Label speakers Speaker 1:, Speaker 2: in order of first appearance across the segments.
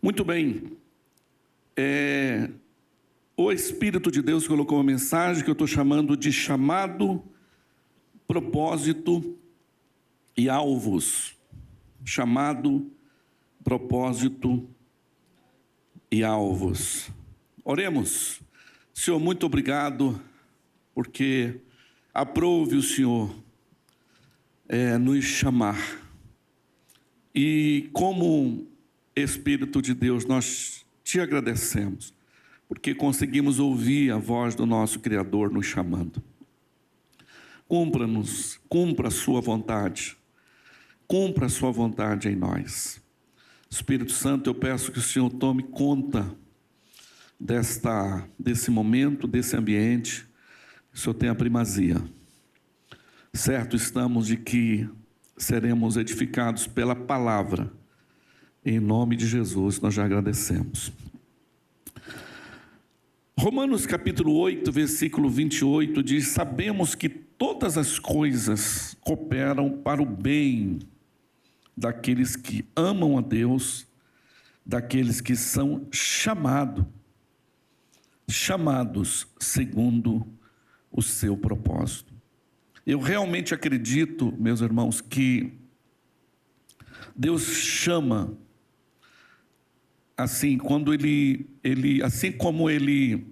Speaker 1: Muito bem. O Espírito de Deus colocou uma mensagem que eu estou chamando de chamado, propósito e alvos. Chamado, propósito e alvos. Oremos. Senhor, muito obrigado, porque aprove o Senhor nos chamar. E como Espírito de Deus, nós te agradecemos, porque conseguimos ouvir a voz do nosso Criador nos chamando. Cumpra a sua vontade. Cumpra a sua vontade em nós. Espírito Santo, eu peço que o Senhor tome conta desse momento, desse ambiente. Que o Senhor tenha primazia. Certo estamos de que seremos edificados pela palavra. Em nome de Jesus, nós já agradecemos. Romanos capítulo 8, versículo 28 diz: sabemos que todas as coisas cooperam para o bem daqueles que amam a Deus, daqueles que são chamados segundo o seu propósito. Eu realmente acredito, meus irmãos, que Deus chama assim, quando ele assim como ele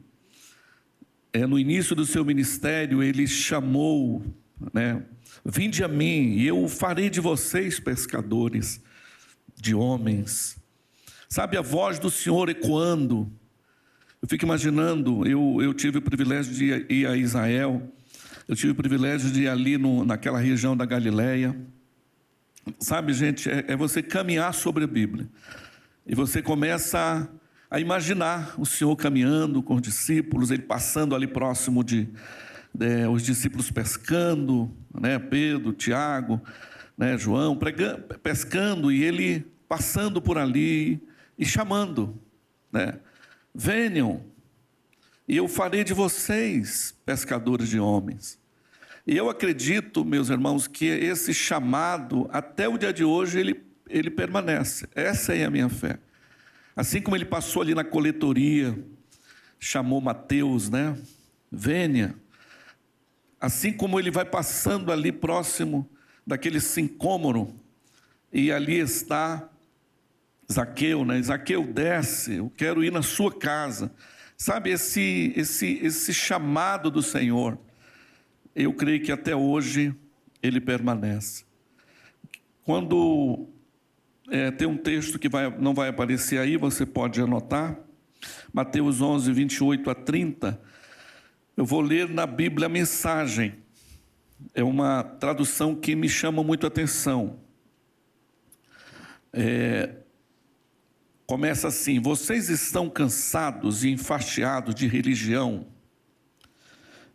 Speaker 1: no início do seu ministério, ele chamou, vinde a mim e eu farei de vocês pescadores de homens. Sabe, a voz do Senhor ecoando. Eu fico imaginando, eu tive o privilégio de ir a Israel, eu tive o privilégio de ir ali naquela região da Galileia. Sabe, gente, é você caminhar sobre a Bíblia. E você começa a imaginar o Senhor caminhando com os discípulos, ele passando ali próximo os discípulos pescando, Pedro, Tiago, João, pescando, e ele passando por ali e chamando, venham, e eu farei de vocês pescadores de homens. E eu acredito, meus irmãos, que esse chamado, até o dia de hoje, ele permanece. Essa é a minha fé. Assim como ele passou ali na coletoria, chamou Mateus, venha. Assim como ele vai passando ali próximo daquele sicômoro, e ali está Zaqueu, Zaqueu, desce, eu quero ir na sua casa. Sabe, esse chamado do Senhor, eu creio que até hoje ele permanece. Quando tem um texto que não vai aparecer aí, você pode anotar, Mateus 11, 28 a 30, eu vou ler na Bíblia a Mensagem, é uma tradução que me chama muito a atenção. Começa assim: vocês estão cansados e enfastiados de religião?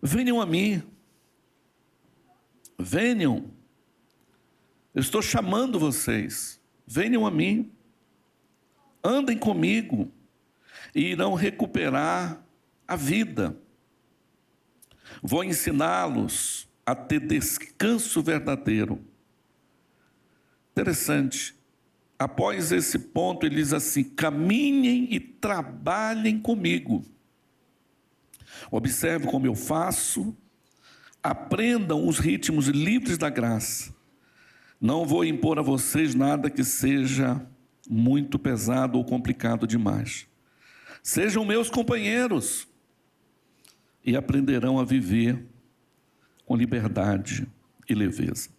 Speaker 1: Venham a mim, venham, eu estou chamando vocês, venham a mim, andem comigo e irão recuperar a vida. Vou ensiná-los a ter descanso verdadeiro. Interessante. Após esse ponto, ele diz assim: caminhem e trabalhem comigo. Observe como eu faço, aprendam os ritmos livres da graça. Não vou impor a vocês nada que seja muito pesado ou complicado demais. Sejam meus companheiros e aprenderão a viver com liberdade e leveza.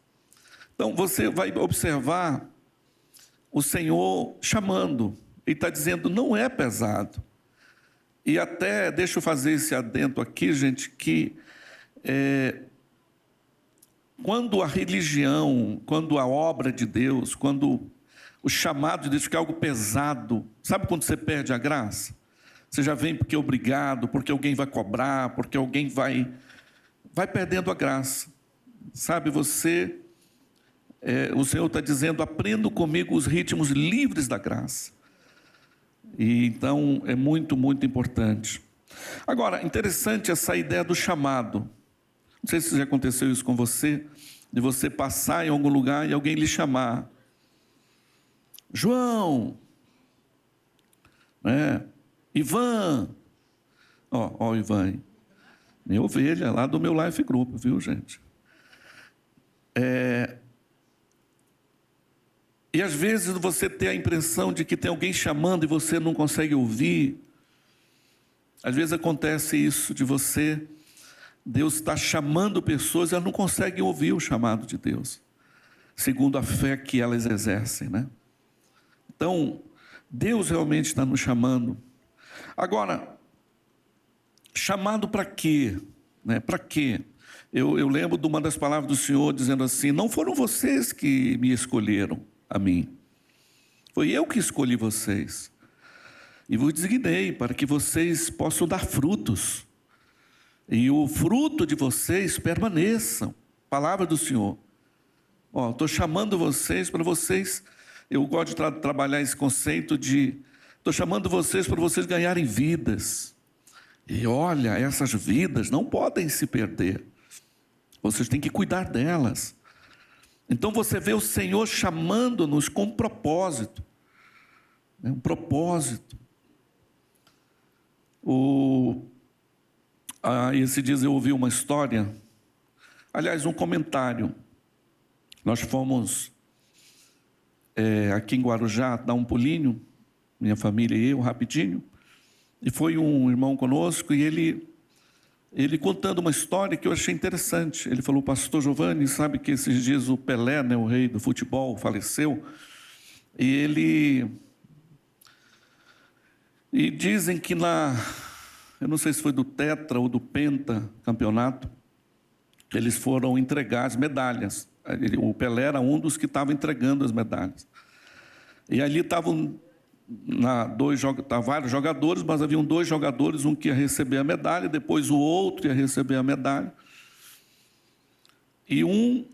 Speaker 1: Então, você vai observar o Senhor chamando, Ele está dizendo, não é pesado. E até, deixa eu fazer esse adendo aqui, gente, que quando a religião, quando a obra de Deus, quando o chamado de Deus fica algo pesado, sabe quando você perde a graça? Você já vem porque é obrigado, porque alguém vai cobrar, porque alguém vai perdendo a graça. Sabe, o Senhor está dizendo, aprenda comigo os ritmos livres da graça. E então é muito, muito importante. Agora, interessante essa ideia do chamado. Não sei se já aconteceu isso com você, de você passar em algum lugar e alguém lhe chamar. João, né? Ivan, ó o Ivan aí. Minha ovelha lá do meu Life Group, viu, gente? E às vezes você tem a impressão de que tem alguém chamando e você não consegue ouvir. Às vezes acontece isso de você, Deus está chamando pessoas e elas não conseguem ouvir o chamado de Deus, segundo a fé que elas exercem, né? Então, Deus realmente está nos chamando. Agora, chamado para quê? Né? Para quê? Eu lembro de uma das palavras do Senhor dizendo assim: não foram vocês que me escolheram a mim, foi eu que escolhi vocês, e vos designei para que vocês possam dar frutos, e o fruto de vocês permaneçam. Palavra do Senhor. Estou chamando vocês para vocês, eu gosto de trabalhar esse conceito de, estou chamando vocês para vocês ganharem vidas, e olha, essas vidas não podem se perder, vocês têm que cuidar delas. Então você vê o Senhor chamando-nos com um propósito, né? Um propósito. Esses dias eu ouvi uma história, aliás, um comentário. Nós fomos aqui em Guarujá dar um pulinho, minha família e eu, rapidinho, e foi um irmão conosco, e ele contando uma história que eu achei interessante. Ele falou: pastor Giovanni, sabe que esses dias o Pelé, né, o rei do futebol, faleceu, e dizem que eu não sei se foi do Tetra ou do Penta campeonato, eles foram entregar as medalhas. O Pelé era um dos que estava entregando as medalhas. E ali estavam vários jogadores, mas haviam 2 jogadores, um que ia receber a medalha, depois o outro ia receber a medalha. E um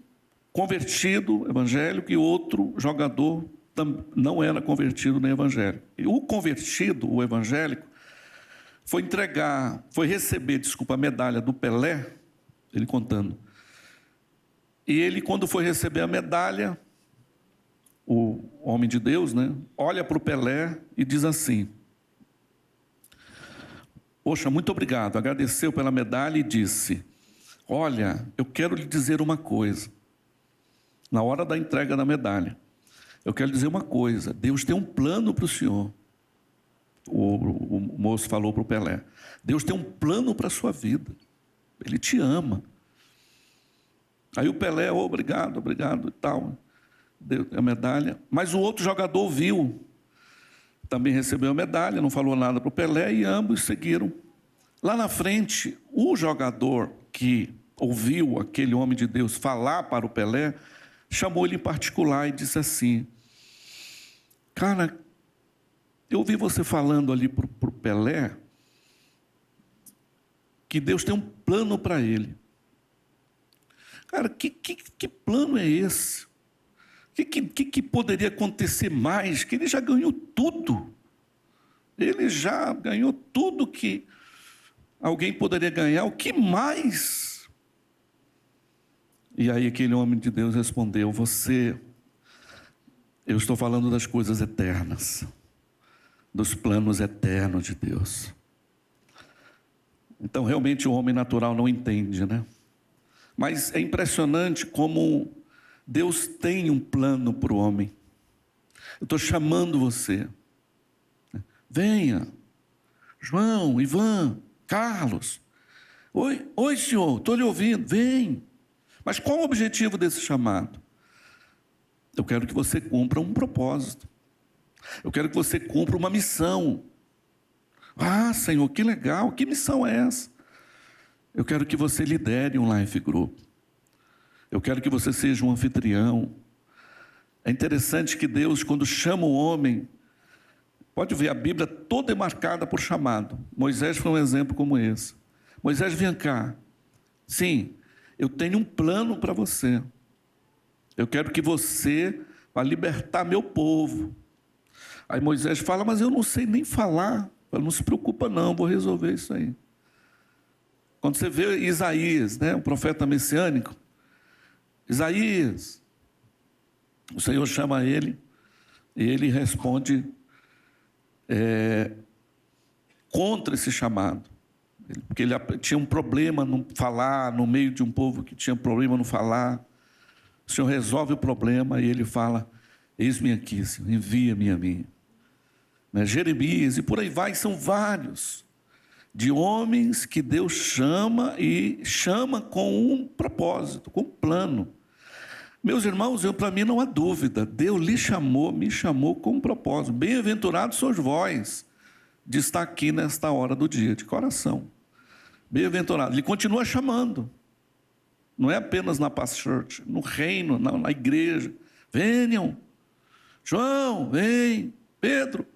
Speaker 1: convertido evangélico e outro jogador não era convertido nem evangélico. E o convertido, o evangélico, foi receber a medalha do Pelé, ele contando. E ele, quando foi receber a medalha, o homem de Deus, né, olha para o Pelé e diz assim: poxa, muito obrigado, agradeceu pela medalha e disse: olha, eu quero lhe dizer uma coisa, na hora da entrega da medalha, eu quero dizer uma coisa, Deus tem um plano para o senhor. O moço falou para o Pelé: Deus tem um plano para a sua vida, Ele te ama. Aí o Pelé: obrigado e tal, deu a medalha. Mas o outro jogador viu, também recebeu a medalha, não falou nada para o Pelé, e ambos seguiram. Lá na frente, o jogador que ouviu aquele homem de Deus falar para o Pelé, chamou ele em particular e disse assim: cara, eu ouvi você falando ali para o Pelé que Deus tem um plano para ele. Cara, que plano é esse? Que poderia acontecer mais? Que ele já ganhou tudo. Ele já ganhou tudo que alguém poderia ganhar. O que mais? E aí aquele homem de Deus respondeu: eu estou falando das coisas eternas, dos planos eternos de Deus. Então, realmente, o homem natural não entende, né? Mas é impressionante como Deus tem um plano para o homem. Eu estou chamando você. Venha. João, Ivan, Carlos. Oi, senhor, estou lhe ouvindo. Vem. Mas qual o objetivo desse chamado? Eu quero que você cumpra um propósito. Eu quero que você cumpra uma missão. Ah, Senhor, que legal, que missão é essa? Eu quero que você lidere um Life Group. Eu quero que você seja um anfitrião. É interessante que Deus, quando chama o homem, pode ver, a Bíblia toda é marcada por chamado. Moisés foi um exemplo como esse. Moisés, vem cá. Sim, eu tenho um plano para você. Eu quero que você vá libertar meu povo. Aí Moisés fala: mas eu não sei nem falar. Fala: não se preocupa não, vou resolver isso aí. Quando você vê Isaías, né, o profeta messiânico, Isaías, o Senhor chama ele, e ele responde contra esse chamado. Porque ele tinha um problema no falar, no meio de um povo que tinha problema no falar. O Senhor resolve o problema e ele fala: eis-me aqui, Senhor, envia-me a mim. Jeremias, e por aí vai, são vários de homens que Deus chama e chama com um propósito, com um plano. Meus irmãos, para mim não há dúvida, Deus lhe chamou, me chamou com um propósito. Bem-aventurados sois vós de estar aqui nesta hora do dia, de coração. Bem-aventurado, ele continua chamando. Não é apenas na Paz Church, no reino, na igreja. Venham, João, vem, Pedro,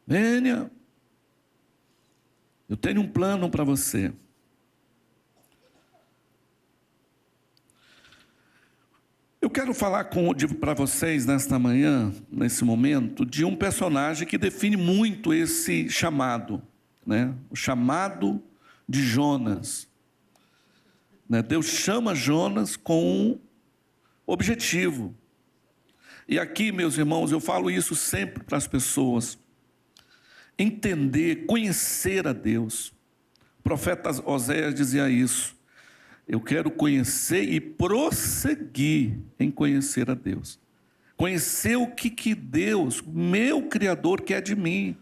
Speaker 1: venha. Eu tenho um plano para você. Eu quero falar para vocês nesta manhã, nesse momento, de um personagem que define muito esse chamado, né? O chamado de Jonas. Deus chama Jonas com um objetivo. E aqui, meus irmãos, eu falo isso sempre para as pessoas. Entender, conhecer a Deus. O profeta Oséias dizia isso. Eu quero conhecer e prosseguir em conhecer a Deus. Conhecer o que Deus, meu Criador, quer de mim.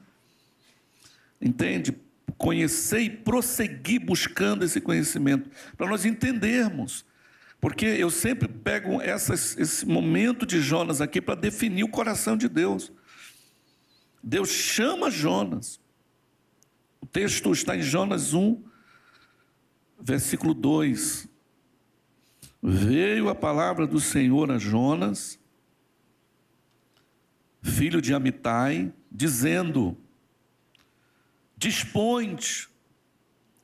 Speaker 1: Entende? Conhecer e prosseguir buscando esse conhecimento, para nós entendermos. Porque eu sempre pego esse momento de Jonas aqui para definir o coração de Deus. Deus chama Jonas. O texto está em Jonas 1, versículo 2. Veio a palavra do Senhor a Jonas, filho de Amitai, dizendo: dispõe-te.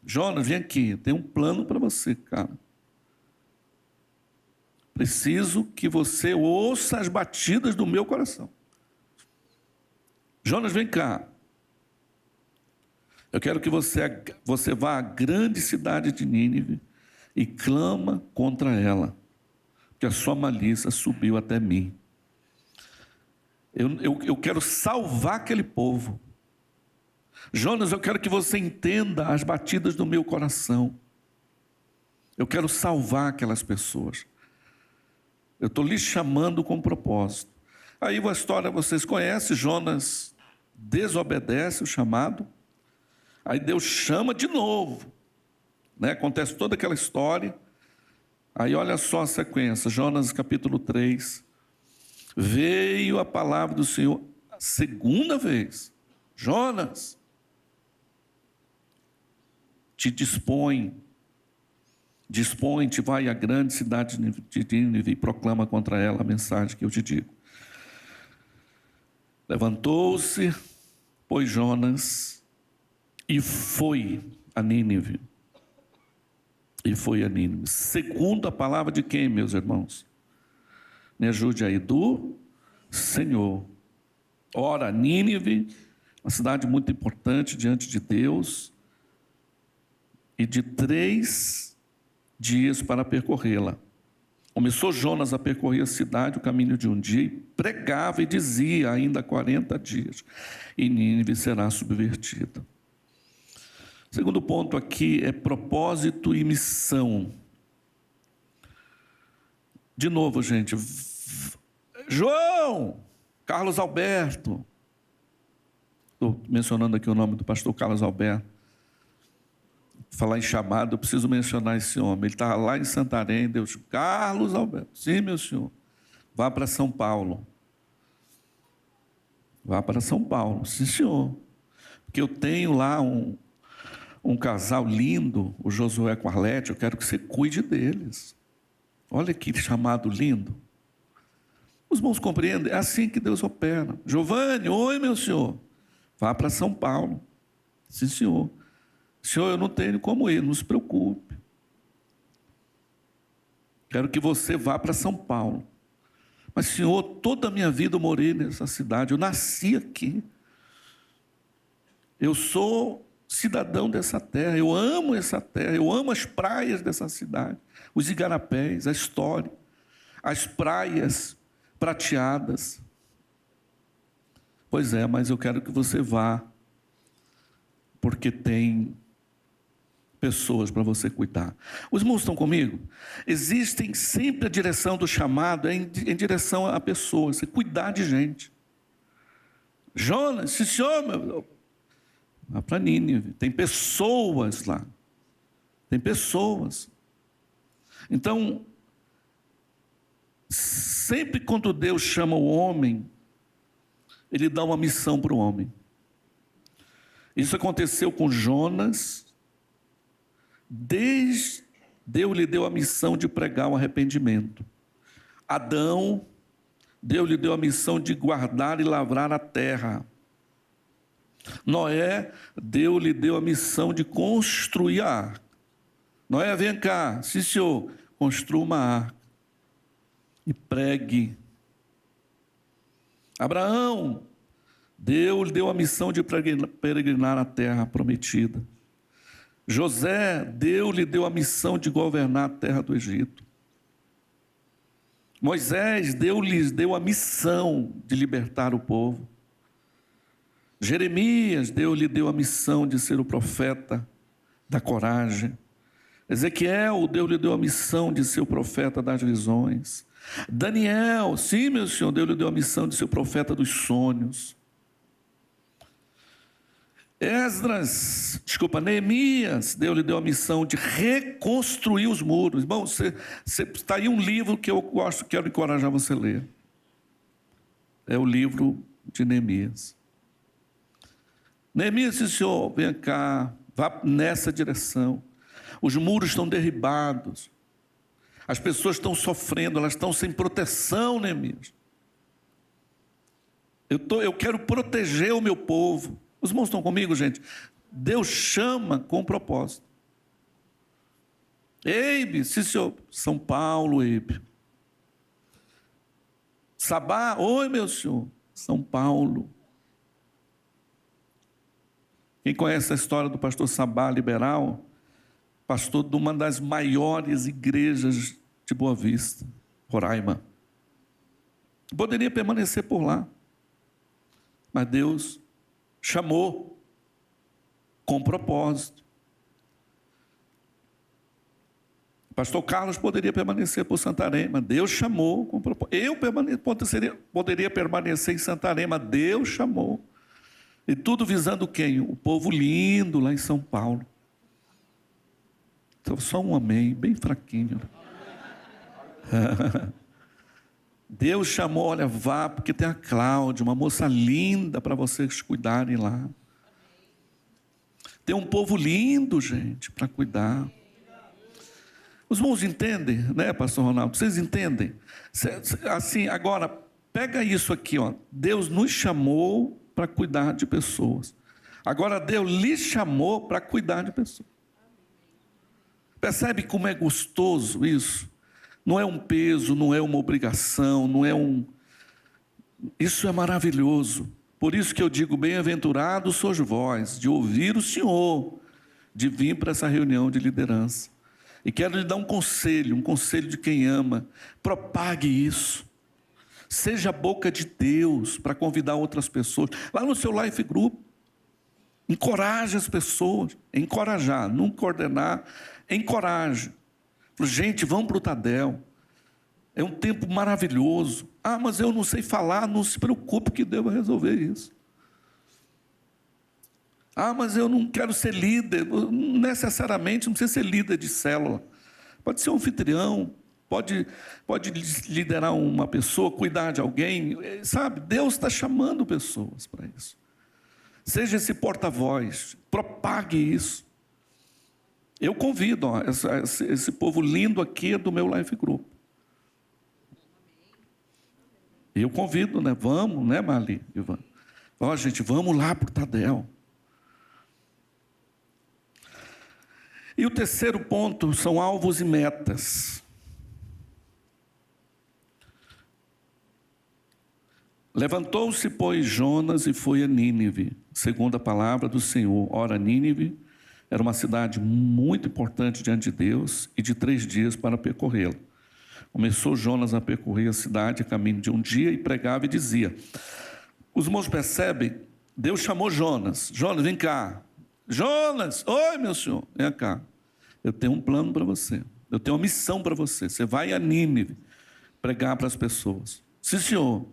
Speaker 1: Jonas, vem aqui, tem um plano para você, cara. Preciso que você ouça as batidas do meu coração. Jonas, vem cá. Eu quero que você vá à grande cidade de Nínive e clama contra ela, porque a sua malícia subiu até mim. Eu quero salvar aquele povo. Jonas, eu quero que você entenda as batidas do meu coração. Eu quero salvar aquelas pessoas. Eu estou lhe chamando com propósito. Aí a história vocês conhecem, Jonas desobedece o chamado. Aí Deus chama de novo. Acontece toda aquela história. Aí olha só a sequência, Jonas capítulo 3. Veio a palavra do Senhor a segunda vez. Jonas, te dispõe-te, vai à grande cidade de Nínive e proclama contra ela a mensagem que eu te digo. Levantou-se, pois, Jonas, e foi a Nínive. Segundo a palavra de quem, meus irmãos? Me ajude aí, do Senhor. Ora, Nínive, uma cidade muito importante diante de Deus, e de 3 dias para percorrê-la. Começou Jonas a percorrer a cidade, o caminho de um dia, e pregava e dizia: ainda 40 dias, e Nínive será subvertida. Segundo ponto aqui é propósito e missão. De novo, gente. João, Carlos Alberto. Estou mencionando aqui o nome do pastor Carlos Alberto. Falar em chamado, eu preciso mencionar esse homem. Ele estava lá em Santarém, Deus, Carlos Alberto. Sim, meu senhor. Vá para São Paulo. Vá para São Paulo. Sim, senhor. Porque eu tenho lá um casal lindo, o Josué com a Arlete, eu quero que você cuide deles. Olha que chamado lindo. Os irmãos compreendem? É assim que Deus opera. Giovanni, oi, meu senhor. Vá para São Paulo. Sim, senhor. Senhor, eu não tenho como ir, não se preocupe. Quero que você vá para São Paulo. Mas, Senhor, toda a minha vida eu morei nessa cidade, eu nasci aqui. Eu sou cidadão dessa terra, eu amo essa terra, eu amo as praias dessa cidade, os igarapés, a história, as praias prateadas. Pois é, mas eu quero que você vá porque tem pessoas para você cuidar. Os irmãos estão comigo? Existem sempre a direção do chamado em direção a pessoas, você cuidar de gente. Jonas, se chama para Nínive, tem pessoas lá. Tem pessoas. Então, sempre quando Deus chama o homem, Ele dá uma missão para o homem. Isso aconteceu com Jonas. Deus lhe deu a missão de pregar o arrependimento. Adão, Deus lhe deu a missão de guardar e lavrar a terra. Noé, Deus lhe deu a missão de construir a arca. Noé, vem cá, sim senhor, construa uma arca e pregue. Abraão, Deus lhe deu a missão de peregrinar a terra prometida. José, Deus lhe deu a missão de governar a terra do Egito. Moisés, Deus lhes deu a missão de libertar o povo. Jeremias, Deus lhe deu a missão de ser o profeta da coragem. Ezequiel, Deus lhe deu a missão de ser o profeta das visões. Daniel, sim, meu Senhor, Deus lhe deu a missão de ser o profeta dos sonhos. Neemias, Deus lhe deu a missão de reconstruir os muros. Bom, está aí um livro que eu quero encorajar você a ler. É o livro de Neemias. Neemias disse, Senhor, vem cá, vá nessa direção. Os muros estão derribados. As pessoas estão sofrendo, elas estão sem proteção, Neemias. Eu quero proteger o meu povo. Os irmãos estão comigo, gente? Deus chama com propósito. Eibe, sim, senhor. São Paulo, Eibe. Sabá, oi, meu senhor. São Paulo. Quem conhece a história do pastor Sabá Liberal? Pastor de uma das maiores igrejas de Boa Vista, Roraima. Poderia permanecer por lá. Mas Deus chamou com propósito. Pastor Carlos poderia permanecer por Santarém, mas Deus chamou com propósito. Eu poderia permanecer em Santarém, mas Deus chamou. E tudo visando quem? O povo lindo lá em São Paulo. Então, só um amém, bem fraquinho. Deus chamou, olha, vá, porque tem a Cláudia, uma moça linda para vocês cuidarem lá. Tem um povo lindo, gente, para cuidar. Os irmãos entendem, né, pastor Ronaldo? Vocês entendem? Assim, agora, pega isso aqui, ó. Deus nos chamou para cuidar de pessoas. Agora, Deus lhe chamou para cuidar de pessoas. Percebe como é gostoso isso? Não é um peso, não é uma obrigação, não é um... Isso é maravilhoso. Por isso que eu digo, bem-aventurados sois vós, de ouvir o Senhor, de vir para essa reunião de liderança. E quero lhe dar um conselho de quem ama. Propague isso. Seja a boca de Deus para convidar outras pessoas. Lá no seu Life Group, encoraje as pessoas. Encorajar, não coordenar, encoraje. Gente, vamos para o Tadel. É um tempo maravilhoso. Ah, mas eu não sei falar. Não se preocupe que Deus vai resolver isso. Ah, mas eu não quero ser líder. Necessariamente não precisa ser líder de célula. Pode ser um anfitrião. Pode liderar uma pessoa, cuidar de alguém. Sabe, Deus está chamando pessoas para isso. Seja esse porta-voz. Propague isso. Eu convido, ó, esse povo lindo aqui é do meu Life Group. Eu convido, né? Vamos, né, Marli? Ivan? Ó, gente, vamos lá para o Tadel. E o terceiro ponto são alvos e metas. Levantou-se, pois, Jonas e foi a Nínive, segundo a palavra do Senhor. Ora, Nínive era uma cidade muito importante diante de Deus e de 3 dias para percorrê-la. Começou Jonas a percorrer a cidade a caminho de um dia e pregava e dizia. Os irmãos percebem, Deus chamou Jonas. Jonas, vem cá. Jonas, oi meu senhor, vem cá. Eu tenho um plano para você. Eu tenho uma missão para você. Você vai a Nínive pregar para as pessoas. Sim, senhor.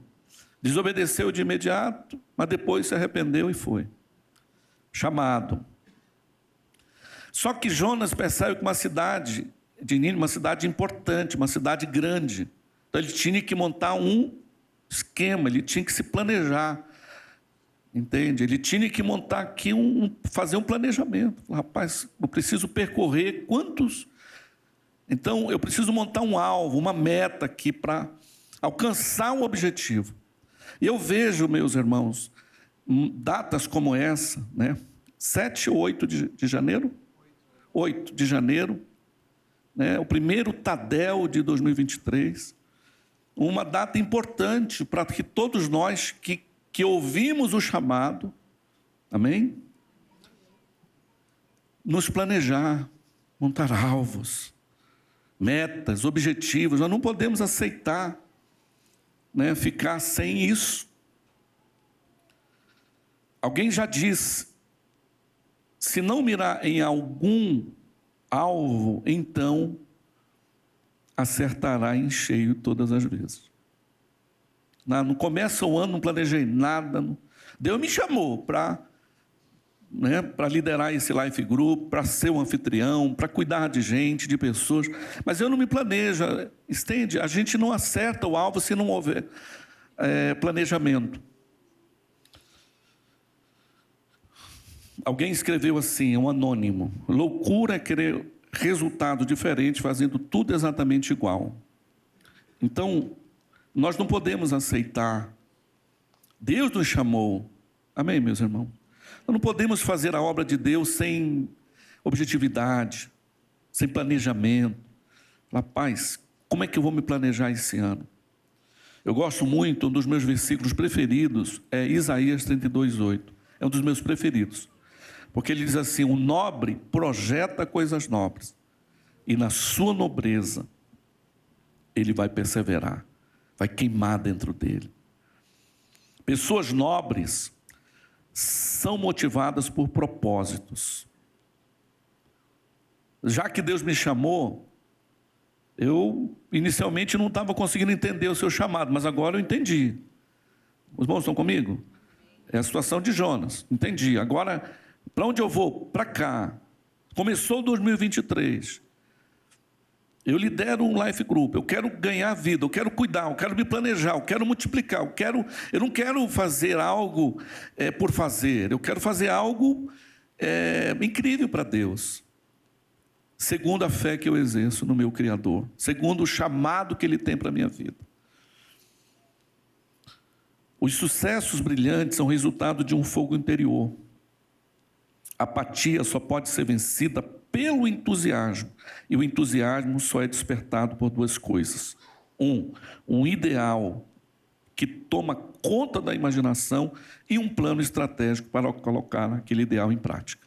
Speaker 1: Desobedeceu de imediato, mas depois se arrependeu e foi. Chamado. Só que Jonas percebe que uma cidade de Nínive, uma cidade importante, uma cidade grande. Então ele tinha que montar um esquema, ele tinha que se planejar. Entende? Ele tinha que montar aqui, fazer um planejamento. Rapaz, eu preciso percorrer quantos... Então, eu preciso montar um alvo, uma meta aqui para alcançar um objetivo. E eu vejo, meus irmãos, datas como essa, né? 7 ou 8 de janeiro? 8 de janeiro, né? O primeiro Tadel de 2023. Uma data importante para que todos nós que ouvimos o chamado, amém? Nos planejar, montar alvos, metas, objetivos. Nós não podemos aceitar, né, ficar sem isso. Alguém já disse, se não mirar em algum alvo, então acertará em cheio todas as vezes. No começo do ano, não planejei nada. Deus me chamou para liderar esse Life Group, para ser um anfitrião, para cuidar de gente, de pessoas. Mas eu não me planejo. Entende? A gente não acerta o alvo se não houver planejamento. Alguém escreveu assim, um anônimo: loucura é querer resultado diferente fazendo tudo exatamente igual. Então, nós não podemos aceitar. Deus nos chamou. Amém, meus irmãos? Nós não podemos fazer a obra de Deus sem objetividade, sem planejamento. Rapaz, como é que eu vou me planejar esse ano? Eu gosto muito, um dos meus versículos preferidos é Isaías 32:8. É um dos meus preferidos. Porque ele diz assim: o nobre projeta coisas nobres, e na sua nobreza ele vai perseverar, vai queimar dentro dele. Pessoas nobres são motivadas por propósitos. Já que Deus me chamou, eu inicialmente não estava conseguindo entender o seu chamado, mas agora eu entendi. Os irmãos estão comigo? É a situação de Jonas, entendi. Agora, para onde eu vou? Para cá. Começou 2023. Eu lidero um Life Group, eu quero ganhar vida, eu quero cuidar, eu quero me planejar, eu quero multiplicar, eu não quero fazer algo por fazer, eu quero fazer algo incrível para Deus, segundo a fé que eu exerço no meu Criador, segundo o chamado que Ele tem para a minha vida. Os sucessos brilhantes são resultado de um fogo interior. A apatia só pode ser vencida pelo entusiasmo. E o entusiasmo só é despertado por duas coisas. Um ideal que toma conta da imaginação e um plano estratégico para colocar aquele ideal em prática.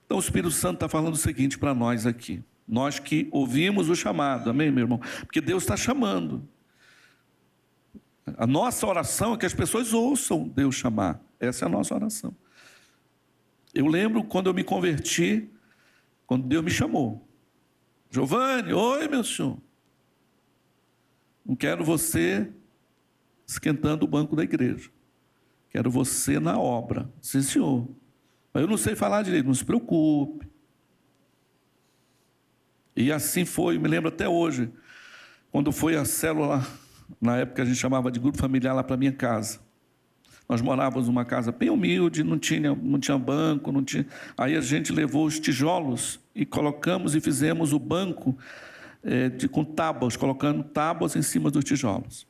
Speaker 1: Então o Espírito Santo está falando o seguinte para nós aqui. Nós que ouvimos o chamado, amém, meu irmão? Porque Deus está chamando. A nossa oração é que as pessoas ouçam Deus chamar. Essa é a nossa oração. Eu lembro quando eu me converti, quando Deus me chamou. Giovanni, oi meu senhor. Não quero você esquentando o banco da igreja. Quero você na obra. Sim, senhor. Mas eu não sei falar direito, não se preocupe. E assim foi, me lembro até hoje, quando foi a célula, na época a gente chamava de grupo familiar, lá para a minha casa. Nós morávamos numa casa bem humilde, não tinha banco, não tinha... Aí a gente levou os tijolos e colocamos e fizemos o banco com tábuas, colocando tábuas em cima dos tijolos.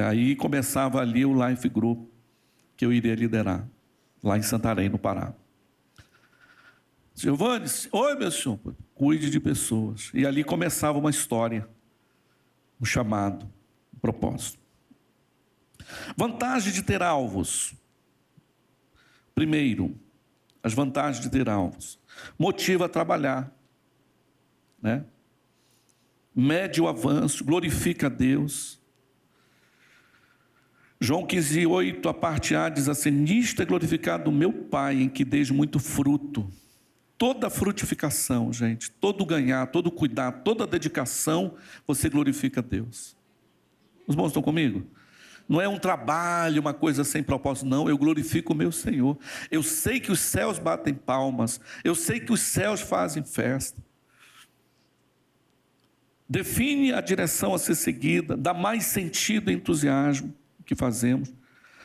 Speaker 1: Aí começava ali o Life Group, que eu iria liderar, lá em Santarém, no Pará. Giovanni, oi meu senhor, cuide de pessoas. E ali começava uma história, um chamado, um propósito. Vantagem de ter alvos. Primeiro, as vantagens de ter alvos. Motiva a trabalhar, né? Mede o avanço, glorifica a Deus. João 15:8, a parte A diz assim: nisto é glorificado o meu Pai, em que deis muito fruto. Toda frutificação, gente, todo ganhar, todo cuidar, toda dedicação, você glorifica a Deus. Os irmãos estão comigo? Não é um trabalho, uma coisa sem propósito, não. Eu glorifico o meu Senhor. Eu sei que os céus batem palmas. Eu sei que os céus fazem festa. Define a direção a ser seguida, dá mais sentido e entusiasmo que fazemos.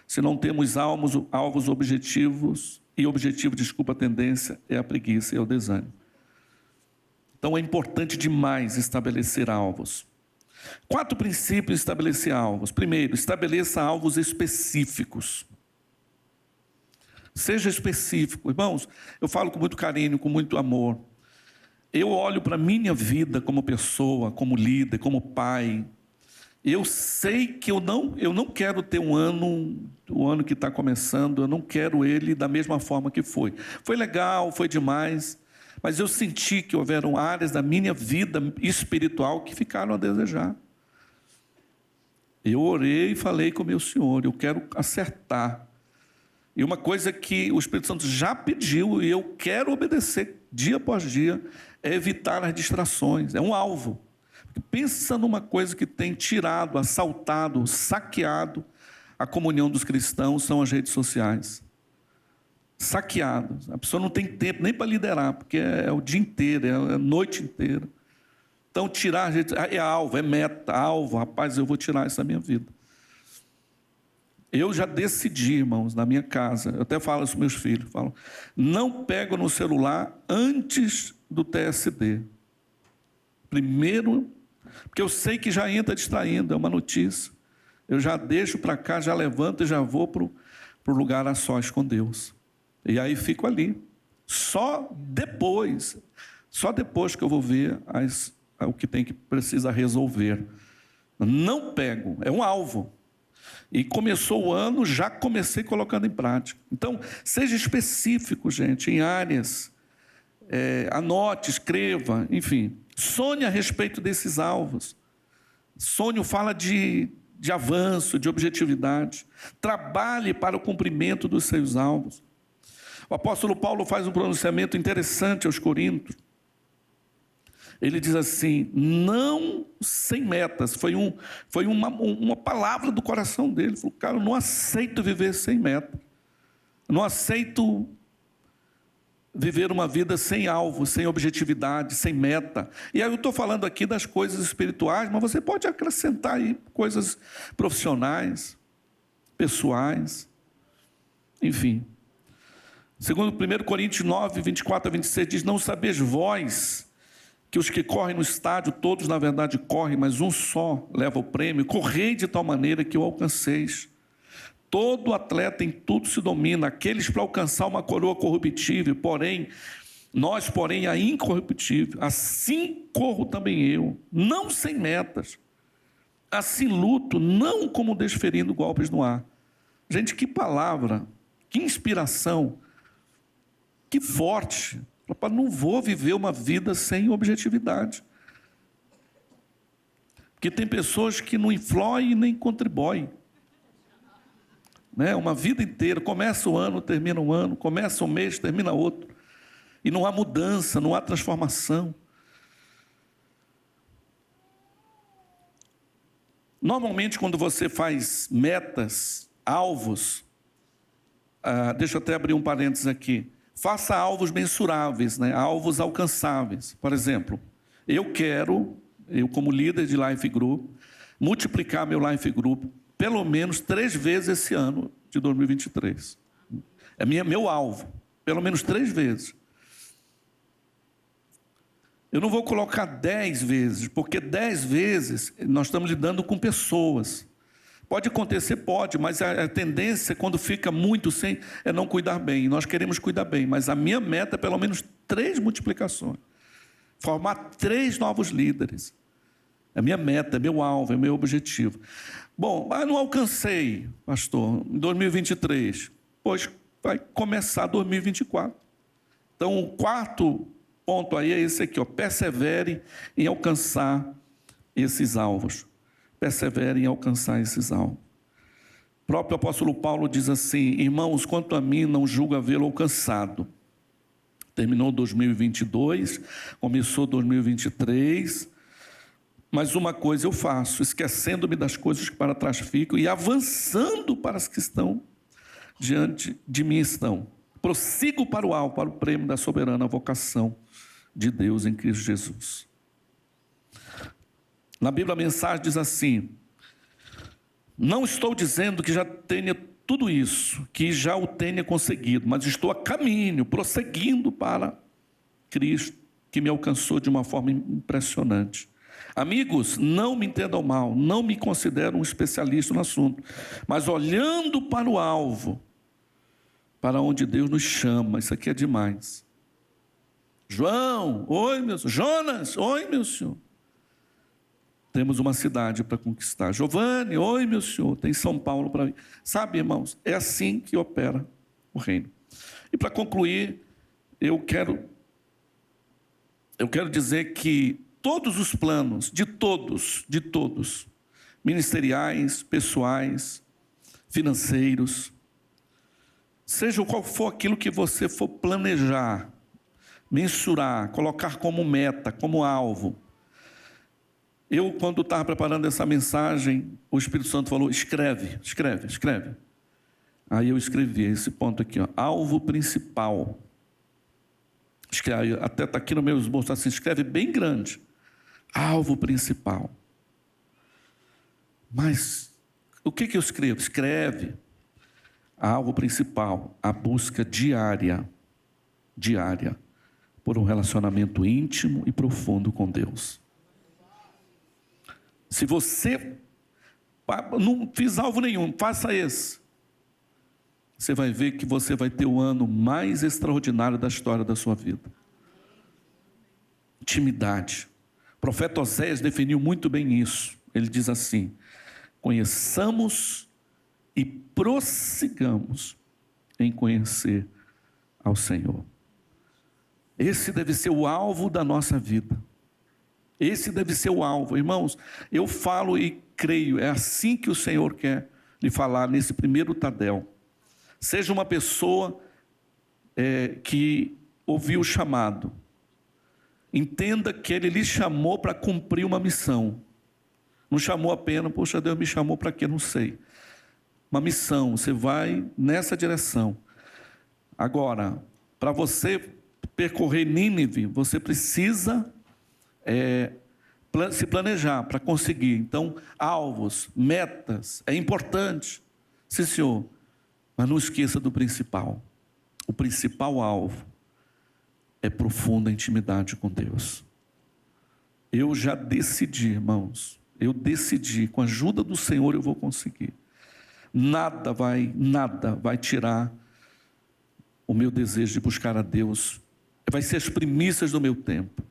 Speaker 1: Se não temos alvos objetivos, a tendência é a preguiça e o desânimo. Então é importante demais estabelecer alvos. 4 princípios de estabelecer alvos. Primeiro, estabeleça alvos específicos. Seja específico. Irmãos, eu falo com muito carinho, com muito amor. Eu olho para a minha vida como pessoa, como líder, como pai. Eu sei que eu não quero ter o ano que está começando, eu não quero ele da mesma forma que foi. Foi legal, foi demais, mas eu senti que houveram áreas da minha vida espiritual que ficaram a desejar. Eu orei e falei com o meu Senhor, eu quero acertar. E uma coisa que o Espírito Santo já pediu e eu quero obedecer dia após dia é evitar as distrações, é um alvo. Pensa numa coisa que tem tirado, assaltado, saqueado a comunhão dos cristãos, são as redes sociais. Saqueado. A pessoa não tem tempo nem para liderar, porque é o dia inteiro, é a noite inteira. Então, tirar a gente é alvo, é meta, alvo. Rapaz, eu vou tirar isso da minha vida. Eu já decidi, irmãos, na minha casa, eu até falo isso para meus filhos, falo, não pego no celular antes do TSD. Primeiro, porque eu sei que já entra distraindo, é uma notícia. Eu já deixo para cá, já levanto e já vou para o lugar a sós com Deus. E aí fico ali. Só depois que eu vou ver o que precisa resolver. Não pego, é um alvo. E começou o ano, já comecei colocando em prática. Então, seja específico, gente, em áreas. Anote, escreva, enfim. Sonhe a respeito desses alvos. Sonho fala de avanço, de objetividade. Trabalhe para o cumprimento dos seus alvos. O apóstolo Paulo faz um pronunciamento interessante aos Coríntios. Ele diz assim, não sem metas. Foi uma palavra do coração dele. Ele falou, cara, eu não aceito viver sem meta. Eu não aceito viver uma vida sem alvo, sem objetividade, sem meta. E aí eu estou falando aqui das coisas espirituais, mas você pode acrescentar aí coisas profissionais, pessoais, enfim. Segundo 1 Coríntios 9, 24 a 26, diz, não sabeis vós que os que correm no estádio, todos na verdade correm, mas um só leva o prêmio, correi de tal maneira que o alcanceis. Todo atleta em tudo se domina, aqueles para alcançar uma coroa corruptível, nós, a incorruptível. Assim corro também eu, não sem metas. Assim luto, não como desferindo golpes no ar. Gente, que palavra, que inspiração, que forte. Não vou viver uma vida sem objetividade. Porque tem pessoas que não influem nem contribuem. Uma vida inteira, começa o ano, termina o ano, começa o mês, termina outro. E não há mudança, não há transformação. Normalmente, quando você faz metas, alvos, deixa eu até abrir um parênteses aqui, faça alvos mensuráveis, alvos alcançáveis. Por exemplo, eu como líder de Life Group, multiplicar meu Life Group pelo menos 3 vezes esse ano de 2023. É meu alvo, pelo menos 3 vezes. Eu não vou colocar 10 vezes, porque 10 vezes nós estamos lidando com pessoas. Pode acontecer, pode, mas a tendência, quando fica muito sem, é não cuidar bem. Nós queremos cuidar bem, mas a minha meta é pelo menos 3 multiplicações. Formar 3 novos líderes. É a minha meta, é meu alvo, é meu objetivo. Bom, mas não alcancei, pastor, em 2023. Pois vai começar 2024. Então, o 4º ponto aí é esse aqui, persevere em alcançar esses alvos. Persevere em alcançar esses alvos. O próprio apóstolo Paulo diz assim: irmãos, quanto a mim, não julgo havê-lo alcançado. Terminou 2022, começou 2023, mas uma coisa eu faço, esquecendo-me das coisas que para trás ficam e avançando para as que estão diante de mim estão. Prossigo para o alvo, para o prêmio da soberana vocação de Deus em Cristo Jesus. Na Bíblia a mensagem diz assim: não estou dizendo que já tenha tudo isso, que já o tenha conseguido, mas estou a caminho, prosseguindo para Cristo, que me alcançou de uma forma impressionante. Amigos, não me entendam mal, não me considero um especialista no assunto, mas olhando para o alvo, para onde Deus nos chama, isso aqui é demais. João, oi meu senhor. Jonas, oi meu senhor. Temos uma cidade para conquistar. Giovanni, oi meu senhor, tem São Paulo para vir. Sabe, irmãos, é assim que opera o reino. E para concluir, eu quero dizer que todos os planos, de todos, ministeriais, pessoais, financeiros, seja qual for aquilo que você for planejar, mensurar, colocar como meta, como alvo. Eu, quando estava preparando essa mensagem, o Espírito Santo falou: escreve. Aí eu escrevi esse ponto aqui, ó, alvo principal. Até está aqui no meu esboço assim, escreve bem grande. Alvo principal. Mas o que eu escrevo? Escreve. Alvo principal, a busca diária, por um relacionamento íntimo e profundo com Deus. Se você não fiz alvo nenhum, faça esse. Você vai ver que você vai ter o ano mais extraordinário da história da sua vida. Intimidade. O profeta Oséias definiu muito bem isso. Ele diz assim: conheçamos e prossigamos em conhecer ao Senhor. Esse deve ser o alvo da nossa vida. Esse deve ser o alvo. Irmãos, eu falo e creio, é assim que o Senhor quer lhe falar nesse primeiro Tadel. Seja uma pessoa que ouviu o chamado. Entenda que Ele lhe chamou para cumprir uma missão. Não chamou apenas, poxa, Deus me chamou para quê? Não sei. Uma missão, você vai nessa direção. Agora, para você percorrer Nínive, você precisa se planejar para conseguir. Então, alvos, metas, é importante. Sim, senhor. Mas não esqueça do principal. O principal alvo é profunda intimidade com Deus. Eu já decidi, irmãos. Eu decidi, com a ajuda do Senhor eu vou conseguir. Nada vai tirar o meu desejo de buscar a Deus. Vai ser as primícias do meu tempo.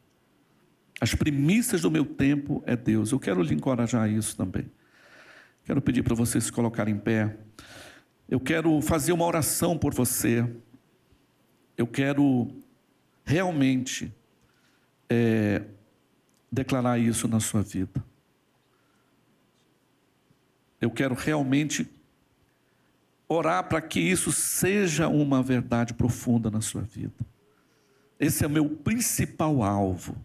Speaker 1: As primícias do meu tempo é Deus. Eu quero lhe encorajar a isso também. Quero pedir para você se colocar em pé. Eu quero fazer uma oração por você. Eu quero realmente declarar isso na sua vida. Eu quero realmente orar para que isso seja uma verdade profunda na sua vida. Esse é o meu principal alvo.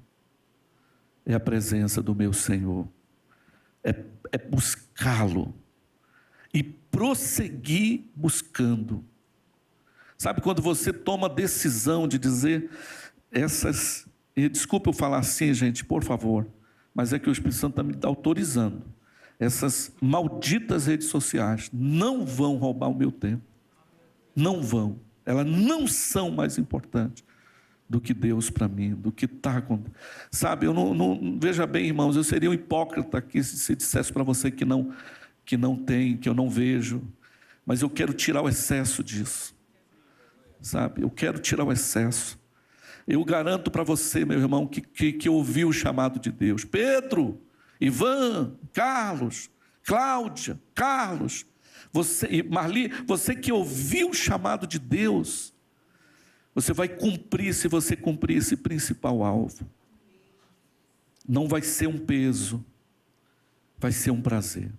Speaker 1: É a presença do meu Senhor. É buscá-lo. E prosseguir buscando. Sabe quando você toma a decisão de dizer essas... Desculpa eu falar assim, gente, por favor. Mas é que o Espírito Santo está me autorizando. Essas malditas redes sociais não vão roubar o meu tempo. Não vão. Elas não são mais importantes do que Deus para mim, do que está acontecendo. Sabe, eu não veja bem, irmãos, eu seria um hipócrita aqui se dissesse para você que não tem, que eu não vejo. Mas eu quero tirar o excesso disso. Sabe, eu quero tirar o excesso. Eu garanto para você, meu irmão, que ouviu o chamado de Deus. Pedro, Ivan, Carlos, Cláudia, Carlos, você, Marli, você que ouviu o chamado de Deus, você vai cumprir, se você cumprir esse principal alvo. Não vai ser um peso, vai ser um prazer.